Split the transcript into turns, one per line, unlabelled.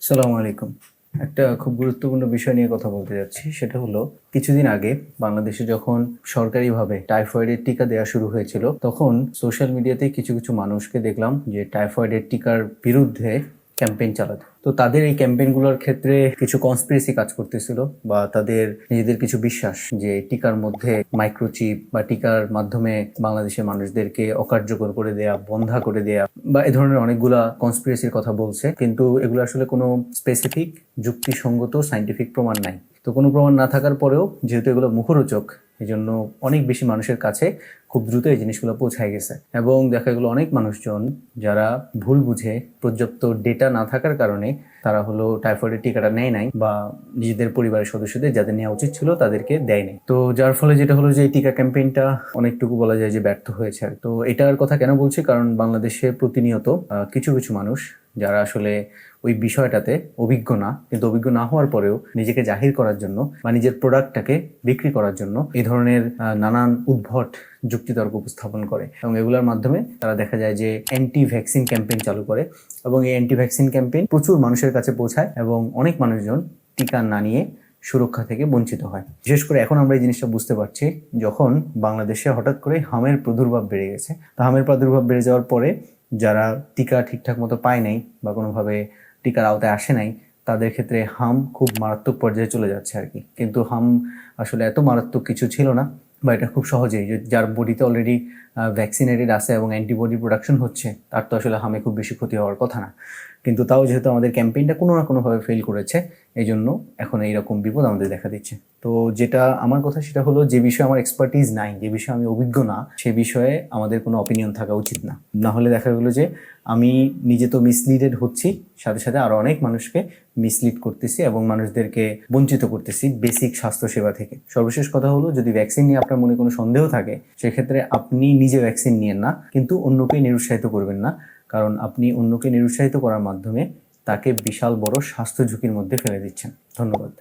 সালামু আলাইকুম। একটা খুব গুরুত্বপূর্ণ বিষয় নিয়ে কথা বলতে যাচ্ছি। সেটা হলো কিছুদিন আগে বাংলাদেশে যখন সরকারিভাবে টাইফয়েডের টিকা দেয়া শুরু হয়েছিল, তখন সোশ্যাল মিডিয়াতে কিছু মানুষকে দেখলাম যে টাইফয়েডের টিকার বিরুদ্ধে ক্যাম্পেইন চালাতে। তো তাদের এই ক্যাম্পেইনগুলোর ক্ষেত্রে কিছু কনস্পিরেসি কাজ করতেছিল বা তাদের নিজেদের কিছু বিশ্বাস যে টিকার মধ্যে মাইক্রোচিপ বা টিকার মাধ্যমে বাংলাদেশের মানুষদেরকে অকার্যকর করে দেয়া, বন্ধা করে দেয়া বা এ ধরনের অনেকগুলা কনস্পিরেসির কথা বলছে। কিন্তু এগুলো আসলে কোনো স্পেসিফিক যুক্তিসঙ্গত সায়েন্টিফিক প্রমাণ নাই। তো কোনো প্রমাণ না থাকার পরেও যেহেতু এগুলো মুখরোচক, এই জন্য অনেক বেশি মানুষের কাছে খুব দ্রুত এই জিনিসগুলো পৌঁছায় গেছে এবং দেখা গেলো অনেক মানুষজন যারা ভুল বুঝে পর্যাপ্ত ডেটা না থাকার কারণে তারা হলো টাইফয়েডের টিকাটা নেয় নাই বা নিজেদের পরিবারের সদস্যদের যাদের নেওয়া উচিত ছিল তাদেরকে দেয় নাই। তো যার ফলে যেটা হলো যে এই টিকা ক্যাম্পেইনটা অনেকটুকু বলা যায় যে ব্যর্থ হয়েছে। তো এটার কথা কেন বলছি, কারণ বাংলাদেশে প্রতিনিয়ত কিছু মানুষ যারা আসলে ওই বিষয়টাতে অভিজ্ঞ না, কিন্তু অভিজ্ঞ না হওয়ার পরেও নিজেকে জাহির করার জন্য বা নিজের প্রোডাক্টটাকে বিক্রি করার জন্য এই ধরনের নানান উদ্ভট যুক্তিতর্ক উপস্থাপন করে এবং এগুলোর মাধ্যমে তারা দেখা যায় যে অ্যান্টি ভ্যাকসিন ক্যাম্পেইন চালু করে এবং এই অ্যান্টি ভ্যাকসিন ক্যাম্পেইন প্রচুর মানুষের কাছে পৌঁছায় এবং অনেক মানুষজন টিকা না নিয়ে সুরক্ষা থেকে বঞ্চিত হয়। বিশেষ করে এখন আমরা এই জিনিসটা বুঝতে পারছি যখন বাংলাদেশে হঠাৎ করে হামের প্রাদুর্ভাব বেড়ে গেছে। তো হামের প্রাদুর্ভাব বেড়ে যাওয়ার পরে যারা টিকা ঠিকঠাক মতো পায় নাই বা কোনোভাবে টিকার আওতায় আসে নাই, তাদের ক্ষেত্রে হাম খুব মারাত্মক পর্যায়ে চলে যাচ্ছে আর কি। কিন্তু হাম আসলে এত মারাত্মক কিছু ছিল না, বা এটা খুব সহজেই যার বডিতে অলরেডি ভ্যাকসিনেটেড আছে এবং অ্যান্টিবডি প্রোডাকশন হচ্ছে, তার তো আসলে হামে খুব বেশি ক্ষতি হওয়ার কথা না। কিন্তু তাও যেহেতু আমাদের ক্যাম্পেইনটা কোনো না কোনোভাবে ফেল করেছে, এই জন্য এখন এইরকম বিপদ আমাদের দেখা দিচ্ছে। তো যেটা আমার কথা সেটা হলো, যে বিষয়ে আমার এক্সপার্টিস নাই, যে বিষয়ে আমি অভিজ্ঞ না, সে বিষয়ে আমাদের কোনো অপিনিয়ন থাকা উচিত না। না হলে দেখা গেলো যে আমি নিজে তো মিসলিডেড হচ্ছি, সাথে সাথে আরও অনেক মানুষকে মিসলিড করতেছি এবং মানুষদেরকে বঞ্চিত করতেছি বেসিক স্বাস্থ্যসেবা থেকে। সর্বশেষ কথা হলো, যদি ভ্যাকসিন নিয়ে আপনার মনে কোনো সন্দেহ থাকে, সেক্ষেত্রে আপনি নিজে ভ্যাকসিন নিয়েন না, কিন্তু অন্যকে নিরুৎসাহিত করবেন না, কারণ আপনি অন্যকে নিরুৎসাহিত করার মাধ্যমে তাকে বিশাল বড় স্বাস্থ্য ঝুঁকির মধ্যে ফেলে দিচ্ছেন। ধন্যবাদ।